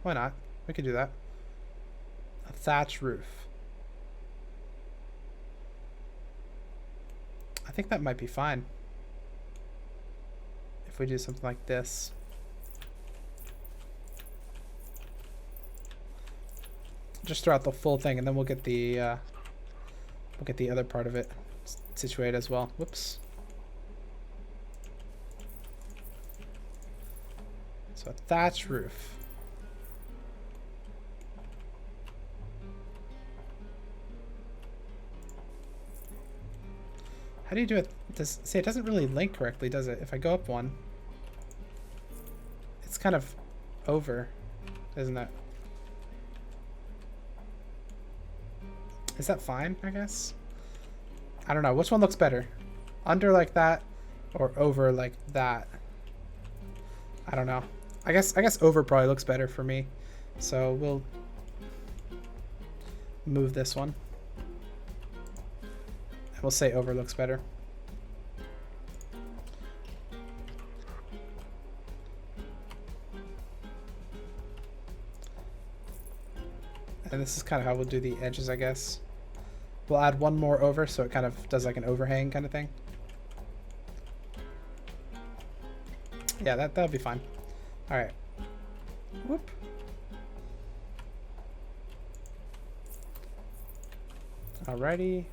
Why not? We could do that. A thatch roof. I think that might be fine. If we do something like this. Just throw out the full thing, and then we'll get the other part of it situated as well. Whoops. So a thatch roof. How do you do it? See, it doesn't really link correctly, does it? If I go up one, it's kind of over, isn't it? Is that fine, I guess? I don't know. Which one looks better? Under like that or over like that? I don't know. I guess over probably looks better for me. So we'll move this one. And we'll say over looks better. And this is kind of how we'll do the edges, I guess. We'll add one more over, so it kind of does like an overhang kind of thing. Yeah, that'll be fine. All right. Whoop. Alrighty.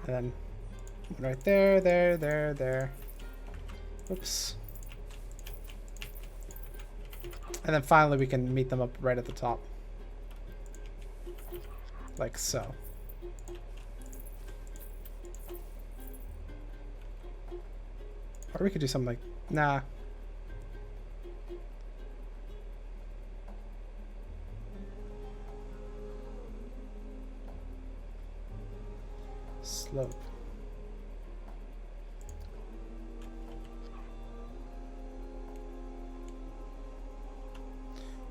And then Right there, there. Oops. And then finally we can meet them up right at the top. Like so. Or we could do something like, nah. Slope.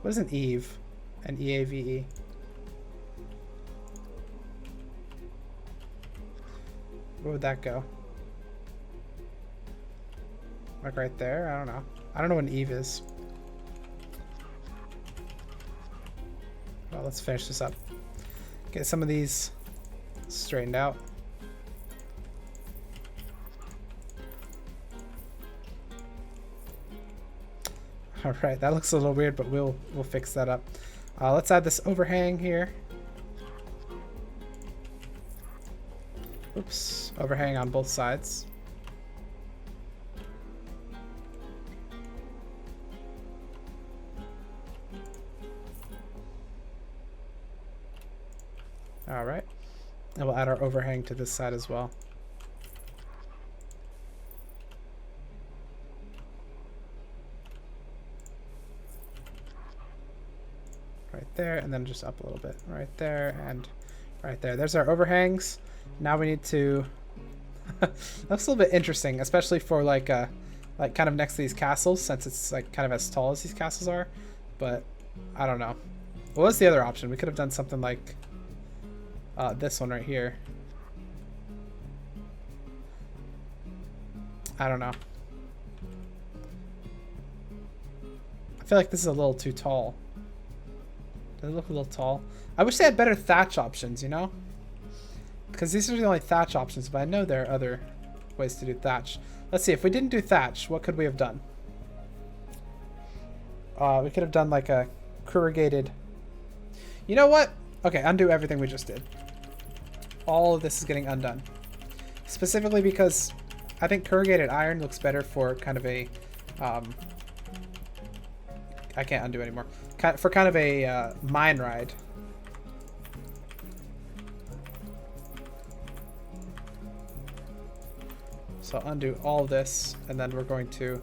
What is an eave? An EAVE? Where would that go? Like right there? I don't know. I don't know what an eve is. Well, let's finish this up. Get some of these straightened out. All right, that looks a little weird, but we'll fix that up. Let's add this overhang here. Oops, overhang on both sides. All right, and we'll add our overhang to this side as well. Right there, and then just up a little bit. Right there and right there. There's our overhangs. Now we need to... Looks a little bit interesting, especially for like kind of next to these castles, since it's like kind of as tall as these castles are. But I don't know. What was the other option? We could have done something like this one right here. I don't know. I feel like this is a little too tall. Does it look a little tall? I wish they had better thatch options, you know? Because these are the only thatch options, but I know there are other ways to do thatch. Let's see, if we didn't do thatch, what could we have done? We could have done like a corrugated... You know what? Okay, undo everything we just did. All of this is getting undone. Specifically because I think corrugated iron looks better for kind of a... I can't undo anymore. For kind of a mine ride. So I'll undo all this, and then we're going to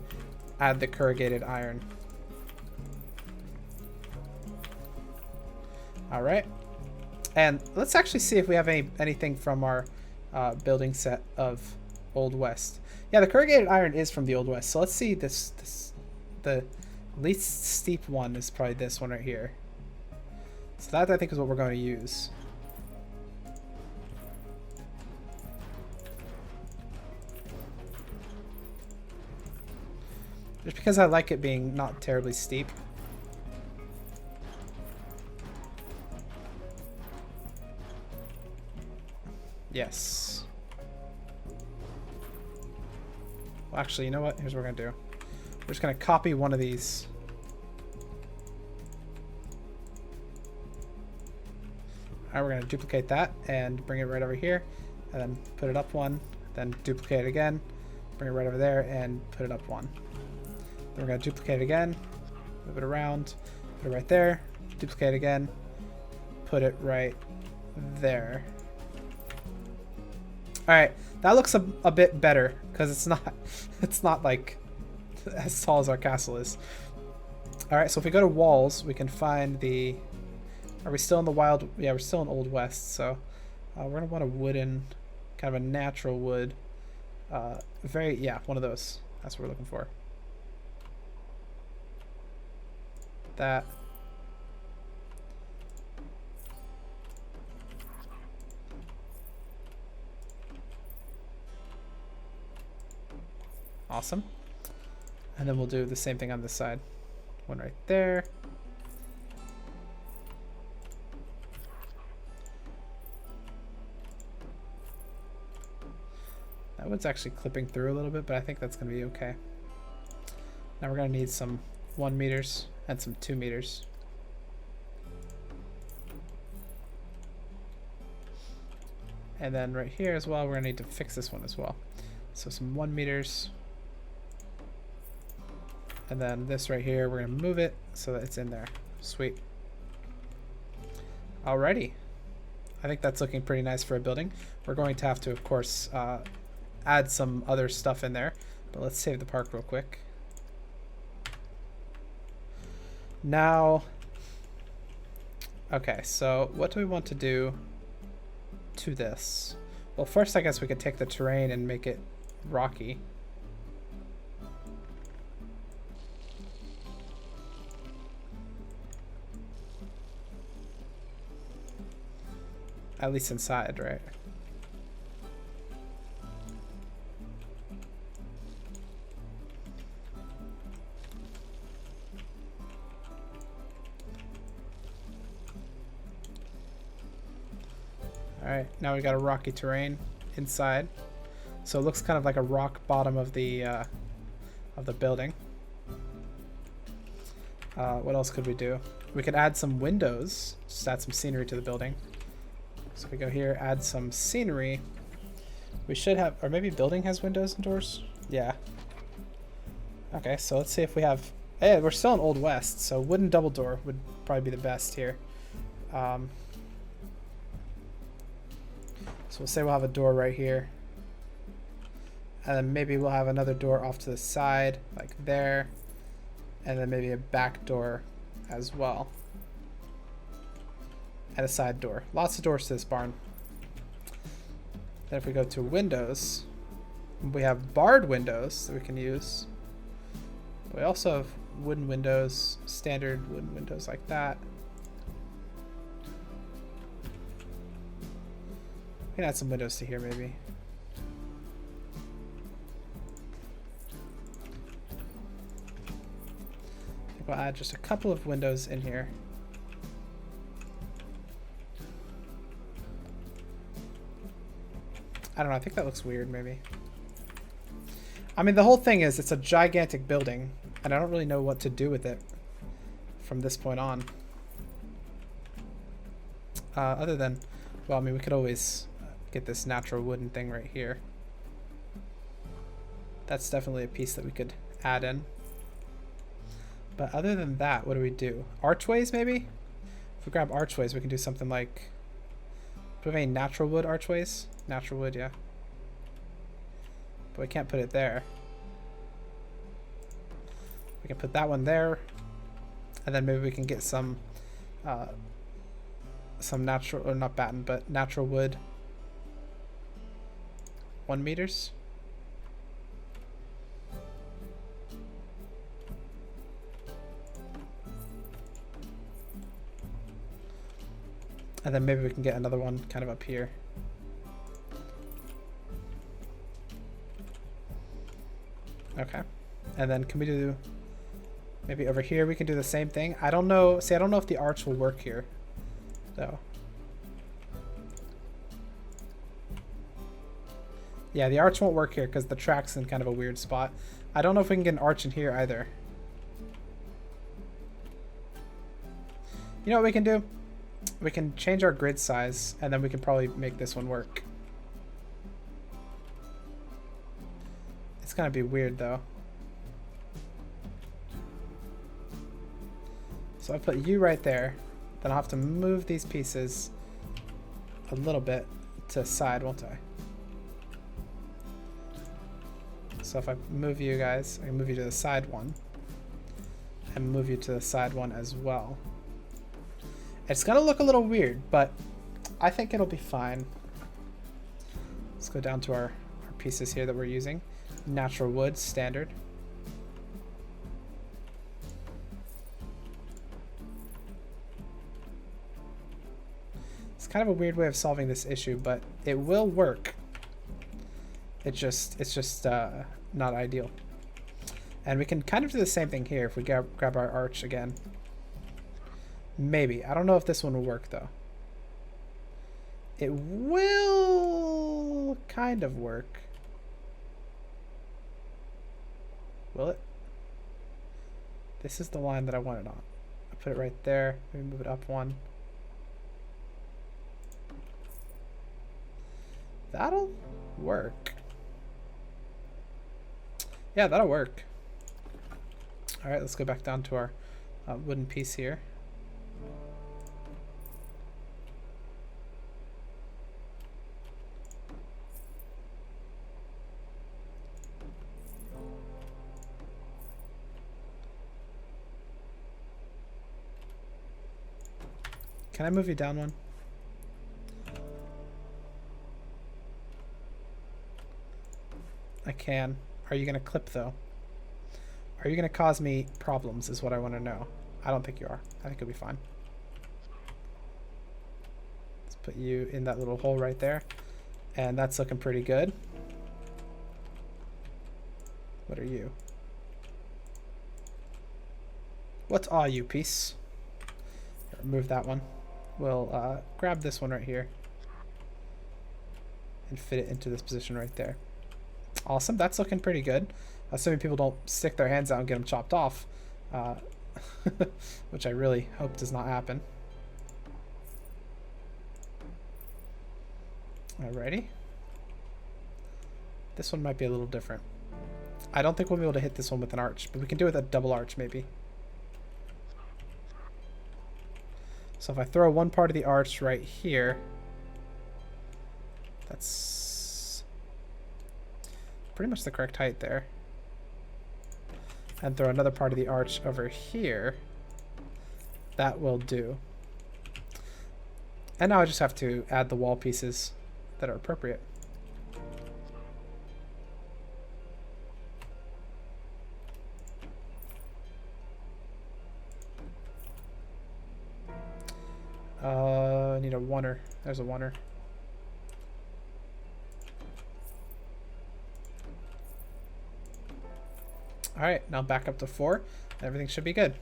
add the corrugated iron. All right. And let's actually see if we have anything from our building set of Old West. Yeah, the corrugated iron is from the Old West. So let's see the least steep one is probably this one right here. So that I think is what we're going to use. Just because I like it being not terribly steep. Yes. Well, actually, you know what? Here's what we're going to do. We're just going to copy one of these. Alright, we're going to duplicate that and bring it right over here. And then put it up one. Then duplicate it again. Bring it right over there and put it up one. Then we're going to duplicate it again. Move it around. Put it right there. Duplicate it again. Put it right there. Alright, that looks a bit better because it's not like as tall as our castle is. Alright, so if we go to walls, we can find the... Are we still in the wild? Yeah, we're still in Old West, so we're going to want a wooden, kind of a natural wood. Yeah, one of those. That's what we're looking for. That. Awesome. And then we'll do the same thing on this side. One right there. That one's actually clipping through a little bit, but I think that's going to be okay. Now we're going to need some 1 meters and some 2 meters. And then right here as well, we're gonna need to fix this one as well. So some 1 meters. And then this right here, we're gonna move it so that it's in there. Sweet. Alrighty. I think that's looking pretty nice for a building. We're going to have to, of course, add some other stuff in there. But let's save the park real quick. Now, okay, so what do we want to do to this? Well, first I guess we could take the terrain and make it rocky. At least inside, right? Alright, now we got a rocky terrain inside. So it looks kind of like a rock bottom of the building. What else could we do? We could add some windows, just add some scenery to the building. So we go here, add some scenery. We should have, or maybe building has windows and doors? Yeah. Okay, so let's see if we have, hey, we're still in Old West, so wooden double door would probably be the best here. So we'll say we'll have a door right here. And then maybe we'll have another door off to the side, like there. And then maybe a back door as well. And a side door. Lots of doors to this barn. Then if we go to windows, we have barred windows that we can use. We also have wooden windows, standard wooden windows like that. We can add some windows to here maybe. I think we'll add just a couple of windows in here. I don't know, I think that looks weird maybe. I mean, the whole thing is it's a gigantic building and I don't really know what to do with it from this point on. Other than, well, I mean, we could always get this natural wooden thing right here. That's definitely a piece that we could add in. But other than that, what do we do? Archways maybe? If we grab archways, we can do something like, do we have any natural wood archways? Natural wood, yeah. But we can't put it there. We can put that one there. And then maybe we can get some natural, or not batten, but natural wood. 1 meters. And then maybe we can get another one kind of up here. Okay. And then can we do, maybe over here we can do the same thing? I don't know. See, I don't know if the arch will work here, though. Yeah, the arch won't work here because the track's in kind of a weird spot. I don't know if we can get an arch in here either. You know what we can do? We can change our grid size, and then we can probably make this one work. It's gonna be weird, though. So I put you right there. Then I'll have to move these pieces a little bit to the side, won't I? So if I move you guys, I can move you to the side one. And move you to the side one as well. It's gonna look a little weird, but I think it'll be fine. Let's go down to our pieces here that we're using. Natural wood, standard. It's kind of a weird way of solving this issue, but it will work. It's just not ideal. And we can kind of do the same thing here if we grab our arch again. Maybe. I don't know if this one will work, though. It will kind of work. Will it? This is the line that I want it on. I put it right there. Maybe move it up one. That'll work. Yeah, that'll work. All right, let's go back down to our wooden piece here. Can I move you down one? I can. Are you going to clip, though? Are you going to cause me problems is what I want to know. I don't think you are. I think you'll be fine. Let's put you in that little hole right there. And that's looking pretty good. What are you? What are you, piece? Remove that one. We'll grab this one right here and fit it into this position right there. Awesome. That's looking pretty good. Assuming people don't stick their hands out and get them chopped off, which I really hope does not happen. Alrighty. This one might be a little different. I don't think we'll be able to hit this one with an arch, but we can do it with a double arch maybe. So if I throw one part of the arch right here, that's pretty much the correct height there. And throw another part of the arch over here, that will do. And now I just have to add the wall pieces that are appropriate. I need a oneer. There's a oneer. Alright, now back up to 4. Everything should be good.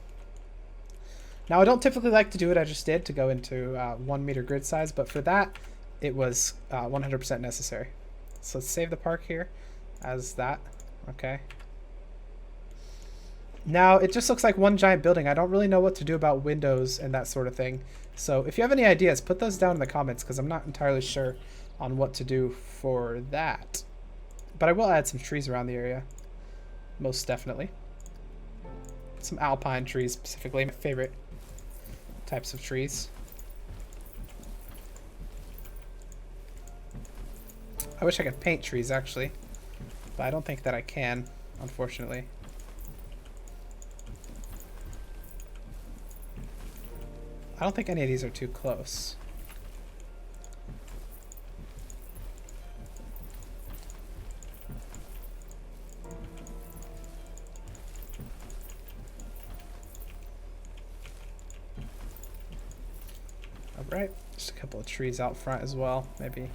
Now I don't typically like to do what I just did to go into 1 meter grid size, but for that it was 100% necessary. So let's save the park here as that. Okay. Now it just looks like one giant building. I don't really know what to do about windows and that sort of thing. So if you have any ideas, put those down in the comments because I'm not entirely sure on what to do for that. But I will add some trees around the area. Most definitely. Some Alpine trees specifically, my favorite types of trees. I wish I could paint trees actually, but I don't think that I can, unfortunately. I don't think any of these are too close. Alright, just a couple of trees out front as well, maybe.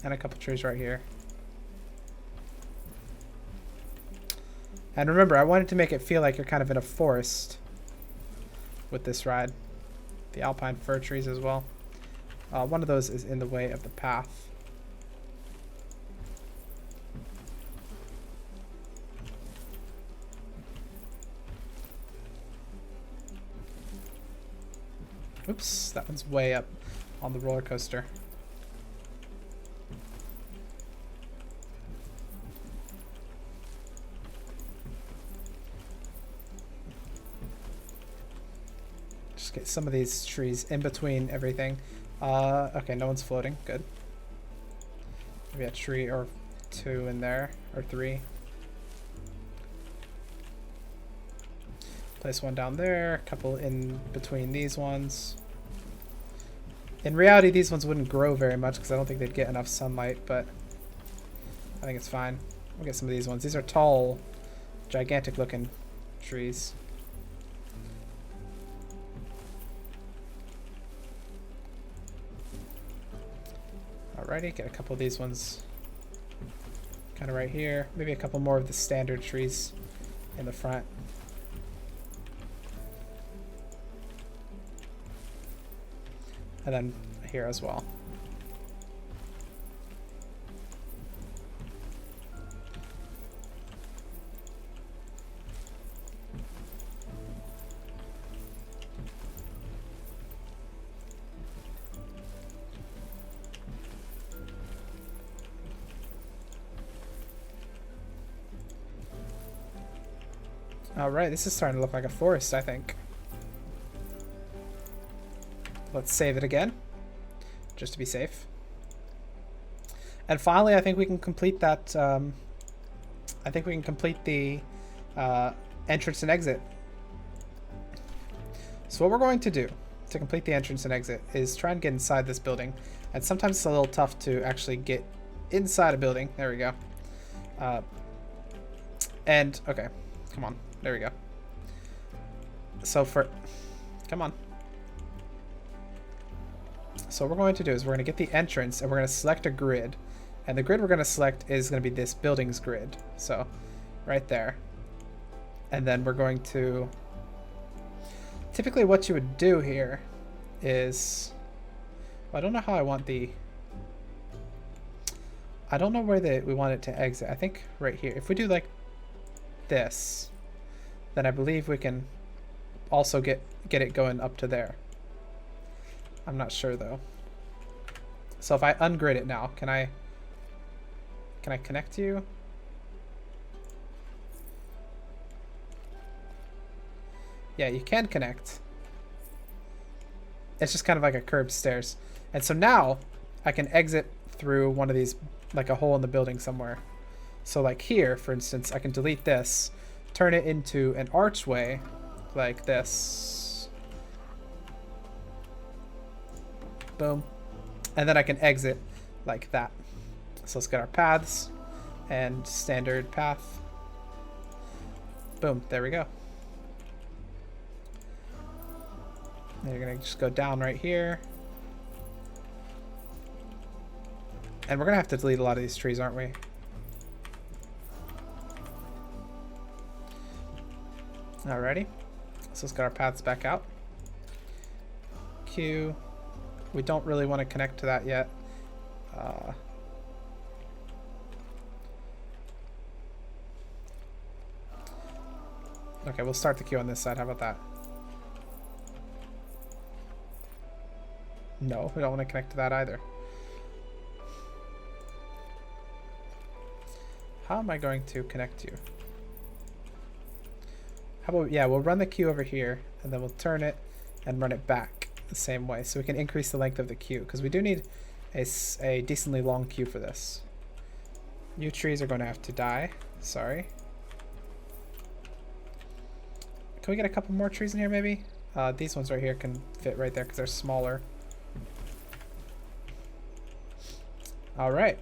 And a couple trees right here. And remember, I wanted to make it feel like you're kind of in a forest with this ride. The Alpine fir trees as well. One of those is in the way of the path. Oops, that one's way up on the roller coaster. Just get some of these trees in between everything. Okay, no one's floating. Good. Maybe a tree or 2 in there, or 3. Place one down there, a couple in between these ones. In reality, these ones wouldn't grow very much because I don't think they'd get enough sunlight, but I think it's fine. We'll get some of these ones. These are tall, gigantic looking trees. Alrighty, get a couple of these ones kind of right here. Maybe a couple more of the standard trees in the front. And then here as well. Alright, this is starting to look like a forest, I think. Let's save it again, just to be safe. And finally, I think we can complete that, I think we can complete the entrance and exit. So what we're going to do to complete the entrance and exit is try and get inside this building. And sometimes it's a little tough to actually get inside a building. There we go. And, okay, come on. There we go. So come on. So what we're going to do is we're going to get the entrance and we're going to select a grid. And the grid we're going to select is going to be this building's grid. So right there. And then we're going to... Typically what you would do here is... Well, I don't know how I want the... I don't know where we want it to exit. I think right here. If we do like this, then I believe we can also get it going up to there. I'm not sure though. So if I ungrid it now, can I connect to you? Yeah, you can connect. It's just kind of like a curved stairs. And so now I can exit through one of these, like a hole in the building somewhere. So like here, for instance, I can delete this, turn it into an archway like this. Boom. And then I can exit like that. So let's get our paths and standard path. Boom, there we go. And you're gonna just go down right here. And we're gonna have to delete a lot of these trees, aren't we? Alrighty. So let's get our paths back out. Q. We don't really want to connect to that yet. Okay, we'll start the queue on this side. How about that? No, we don't want to connect to that either. How am I going to connect you? How about, yeah, we'll run the queue over here, and then we'll turn it and run it back the same way. So we can increase the length of the queue, because we do need a decently long queue for this. You trees are going to have to die. Sorry. Can we get a couple more trees in here, maybe? These ones right here can fit right there, because they're smaller. All right.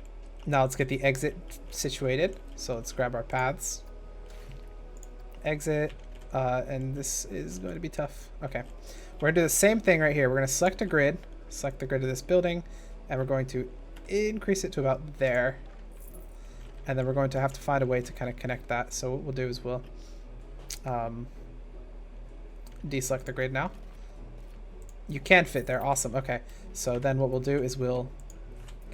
Now let's get the exit situated. So let's grab our paths. Exit. And this is going to be tough. Okay. We're going to do the same thing right here. We're going to select a grid. Select the grid of this building. And we're going to increase it to about there. And then we're going to have to find a way to kind of connect that. So what we'll do is we'll deselect the grid now. You can fit there. Awesome. Okay. So then what we'll do is we'll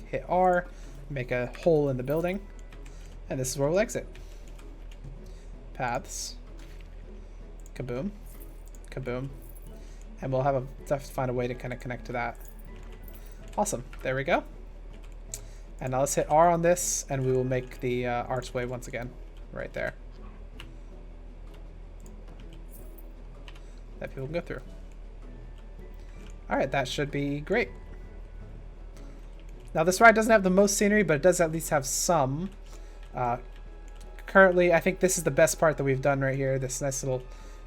hit R, make a hole in the building, and this is where we'll exit. Paths. Kaboom. Kaboom. And we'll have to find a way to kind of connect to that. Awesome. There we go. And now let's hit R on this, and we will make the archway once again. Right there. That people can go through. Alright, that should be great. Now this ride doesn't have the most scenery, but it does at least have some. Currently, I think this is the best part that we've done right here. This nice little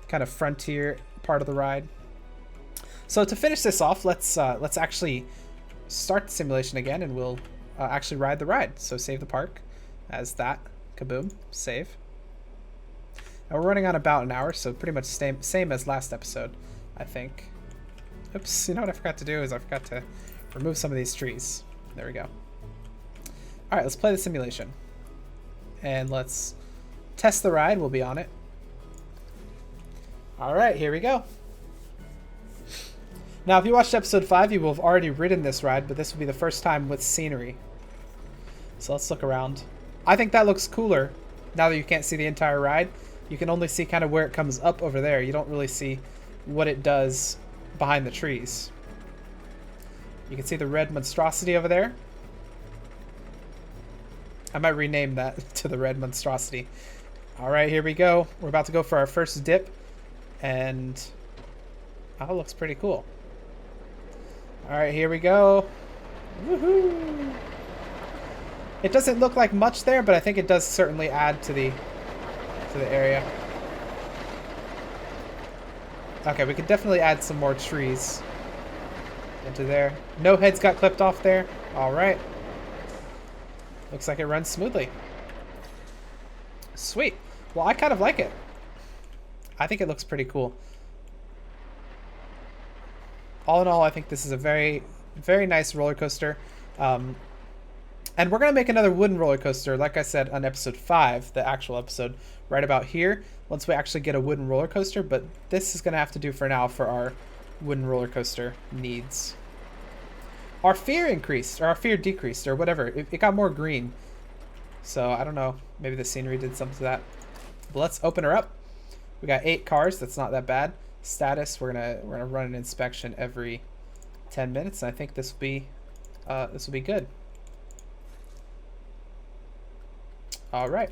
kind of frontier part of the ride. So to finish this off, let's actually start the simulation again, and we'll actually ride the ride. So save the park as that. Kaboom. Save. Now we're running on about an hour, so pretty much same as last episode, I think. Oops, you know what I forgot to do is I forgot to remove some of these trees. There we go. Alright, let's play the simulation. And let's test the ride. We'll be on it. Alright, here we go. Now, if you watched episode 5, you will have already ridden this ride, but this will be the first time with scenery. So let's look around. I think that looks cooler now that you can't see the entire ride. You can only see kind of where it comes up over there. You don't really see what it does behind the trees. You can see the red monstrosity over there. I might rename that to the red monstrosity. All right, here we go. We're about to go for our first dip, and oh, looks pretty cool. All right, here we go. Woohoo! It doesn't look like much there, but I think it does certainly add to the area. Okay, we could definitely add some more trees into there. No heads got clipped off there. All right. Looks like it runs smoothly. Sweet. Well, I kind of like it. I think it looks pretty cool. All in all, I think this is a very, very nice roller coaster. And we're going to make another wooden roller coaster, like I said, on episode 5, the actual episode, right about here, once we actually get a wooden roller coaster. But this is going to have to do for now for our wooden roller coaster needs. Our fear increased, or our fear decreased, or whatever. It got more green. So, I don't know. Maybe the scenery did something to that. But let's open her up. We got 8 cars. That's not that bad. Status, we're gonna run an inspection every 10 minutes. And I think this will be good. All right.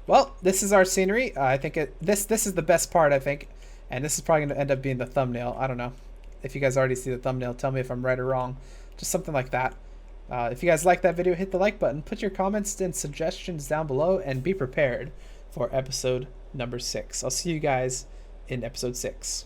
Well, this is our scenery. I think this is the best part, I think. And this is probably going to end up being the thumbnail. I don't know. If you guys already see the thumbnail, tell me if I'm right or wrong. Just something like that. If you guys like that video, hit the like button. Put your comments and suggestions down below. And be prepared for episode number 6. I'll see you guys in episode 6.